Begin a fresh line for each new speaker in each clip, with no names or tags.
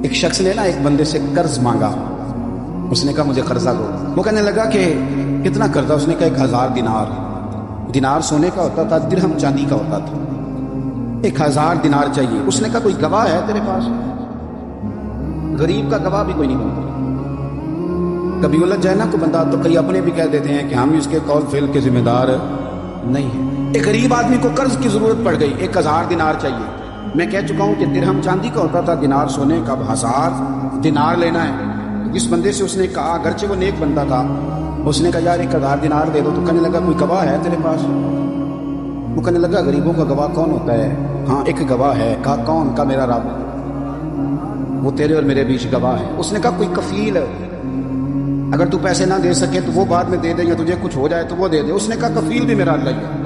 ایک شخص نے نا ایک بندے سے قرض مانگا. اس نے کہا مجھے قرضہ دو. وہ کہنے لگا کہ کتنا قرضہ؟ اس نے کہا 1000 دینار. دینار سونے کا ہوتا تھا، درہم چاندی کا ہوتا تھا. 1000 دینار چاہیے. اس نے کہا کوئی گواہ ہے تیرے پاس؟ غریب کا گواہ بھی کوئی نہیں بنتا. کبھی الجھ جائے نا کوئی بندہ تو کئی اپنے بھی کہہ دیتے ہیں کہ ہم اس کے قول فعل کے ذمہ دار نہیں ہیں. ایک غریب آدمی کو قرض کی ضرورت پڑ گئی، 1000 دینار چاہیے. میں کہہ چکا ہوں کہ درہم چاندی کا ہوتا تھا، دینار سونے کا. 1000 دینار لینا ہے. جس بندے سے اس نے کہا، اگرچہ وہ نیک بندہ تھا، اس نے کہا یار 1000 دینار دے دو. تو کہنے لگا کوئی گواہ ہے تیرے پاس؟ وہ کہنے لگا غریبوں کا گواہ کون ہوتا ہے؟ ہاں ایک گواہ ہے. کہا کون؟ کا میرا رب، وہ تیرے اور میرے بیچ گواہ ہے. اس نے کہا کوئی کفیل، اگر تو پیسے نہ دے سکے تو وہ بعد میں دے دے، یا تجھے کچھ ہو جائے تو وہ دے دے. اس نے کہا کفیل بھی میرا اللہ ہی ہے.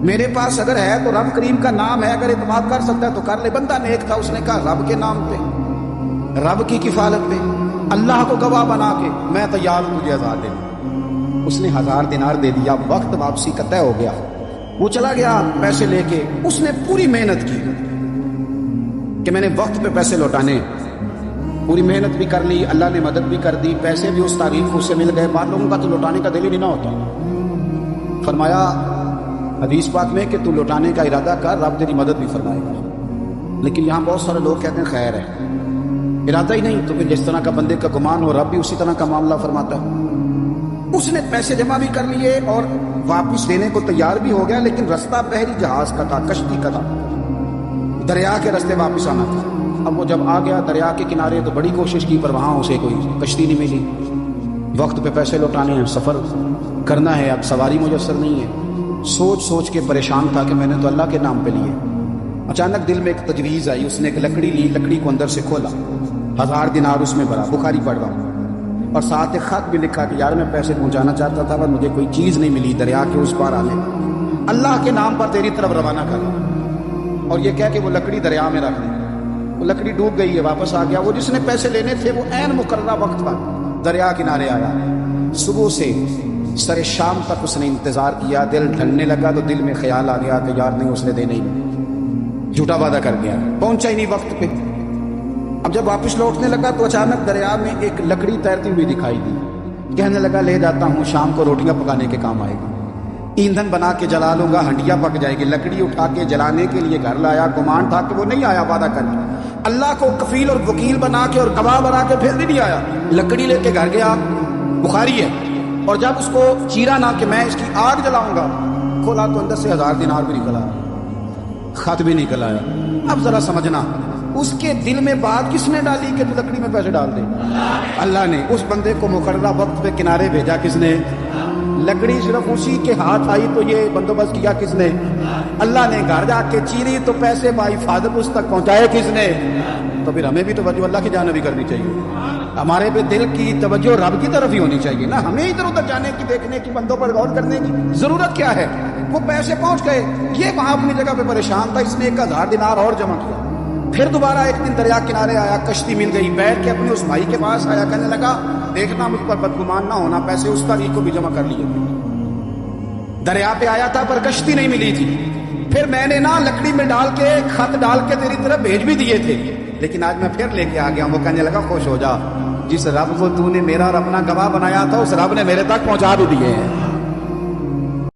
میرے پاس اگر ہے تو رب کریم کا نام ہے، اگر اعتماد کر سکتا ہے تو کر لے. بندہ نیک تھا. اس نے کہا رب کے نام پہ، رب کی کفالت پہ، اللہ کو گواہ بنا کے میں تیار ہوں تجھے 1000 دینے. اس نے 1000 دینار دے دیا. وقت واپسی کا طے ہو گیا. وہ چلا گیا پیسے لے کے. اس نے پوری محنت کی کہ میں نے وقت پہ پیسے لوٹانے. پوری محنت بھی کر لی، اللہ نے مدد بھی کر دی، پیسے بھی اس تاریخ کو اس سے مل گئے. بعض لوگوں کا تو لوٹانے کا دل ہی نہیں نہ ہوتا. فرمایا حدیث پاک میں کہ تو لوٹانے کا ارادہ کر، رب تیری مدد بھی فرمائے گا. لیکن یہاں بہت سارے لوگ کہتے ہیں خیر ہے، ارادہ ہی نہیں. تو پھر جس طرح کا بندے کا گمان ہو، رب بھی اسی طرح کا معاملہ فرماتا ہے. اس نے پیسے جمع بھی کر لیے اور واپس دینے کو تیار بھی ہو گیا. لیکن رستہ بحری جہاز کا تھا، کشتی کا تھا، دریا کے رستے واپس آنا تھا. اب وہ جب آ گیا دریا کے کنارے تو بڑی کوشش کی، پر وہاں اسے کوئی کشتی نہیں ملی. وقت پہ پیسے لوٹانے ہیں، سفر کرنا ہے، اب سواری میسر نہیں ہے. سوچ سوچ کے پریشان تھا کہ میں نے تو اللہ کے نام پہ لیے. اچانک دل میں ایک تجویز آئی. اس نے ایک لکڑی لی، لکڑی کو اندر سے کھولا، 1000 دینار اس میں بھرا. بخاری پڑھ رہا ہوں. اور ساتھ ایک خط بھی لکھا کہ یار میں پیسے پہنچانا چاہتا تھا پر مجھے کوئی چیز نہیں ملی دریا کے اس پار آنے. اللہ کے نام پر تیری طرف روانہ کر. اور یہ کہہ کہ وہ لکڑی دریا میں رکھ دی. وہ لکڑی ڈوب گئی ہے، واپس آ گیا. وہ جس نے پیسے لینے تھے وہ عین مقررہ وقت پر دریا کنارے آیا. صبح سے سر شام تک اس نے انتظار کیا. دل ڈھلنے لگا تو دل میں خیال آ گیا کہ یار نہیں، اس نے دینے ہی، جھوٹا وعدہ کر گیا، پہنچا ہی نہیں وقت پہ. اب جب واپس لوٹنے لگا تو اچانک دریا میں ایک لکڑی تیرتی ہوئی دکھائی دی. کہنے لگا لے جاتا ہوں، شام کو روٹیاں پکانے کے کام آئے گی، ایندھن بنا کے جلا لوں گا، ہنڈیاں پک جائے گی. لکڑی اٹھا کے جلانے کے لیے گھر لایا. گمان تھا کہ وہ نہیں آیا وعدہ کر کے. اللہ کو کفیل اور وکیل بنا کے اور گواہ بنا کے پھر بھی نہیں آیا. لکڑی لے کے گھر گیا، بخاری ہے. اور جب اس کو چیرا نہ کہ میں اس کی آگ جلاؤں گا، کھولا تو اندر سے 1000 دینار بھی نکل آیا، خط بھی نکل آیا. اب ذرا سمجھنا، اس کے دل میں بات کس نے ڈالی کہ تو لکڑی میں پیسے ڈال دے؟ اللہ نے. اس بندے کو مقررہ وقت پہ کنارے بھیجا کس نے؟ لکڑی صرف اسی کے ہاتھ آئی تو یہ بندوبست کیا کس نے؟ اللہ نے. گھر جا کے چیری تو پیسے بائی فادر اس تک پہنچائے کس نے؟ تو پھر ہمیں بھی توجہ اللہ کی جانب بھی کرنی چاہیے. ہمارے پہ دل کی توجہ رب کی طرف ہی ہونی چاہیے نا. ہمیں ادھر ادھر جانے کی، دیکھنے کی، بندوں پر غور کرنے کی ضرورت کیا ہے؟ وہ پیسے پہنچ گئے. یہ وہاں اپنی جگہ پہ پریشان تھا. اس نے 1000 دینار اور جمع کیا. پھر دوبارہ ایک دن دریا کنارے آیا، کشتی مل گئی. بیٹھ کے اپنے اس بھائی کے پاس آیا، کہنے لگا دیکھنا مجھ پر بدگمان نہ ہونا، پیسے اس تاریخ کو بھی جمع کر لیے. دریا پہ آیا تھا پر کشتی نہیں ملی تھی. پھر میں نے نا لکڑی میں ڈال کے خط ڈال کے تیری طرف بھیج بھی دیے تھے، لیکن آج میں پھر لے کے آ گیا ہوں. وہ کہنے لگا خوش ہو جا، جس رب کو تو نے میرا اور اپنا گواہ بنایا تھا اس رب نے میرے تک پہنچا بھی دیے ہیں.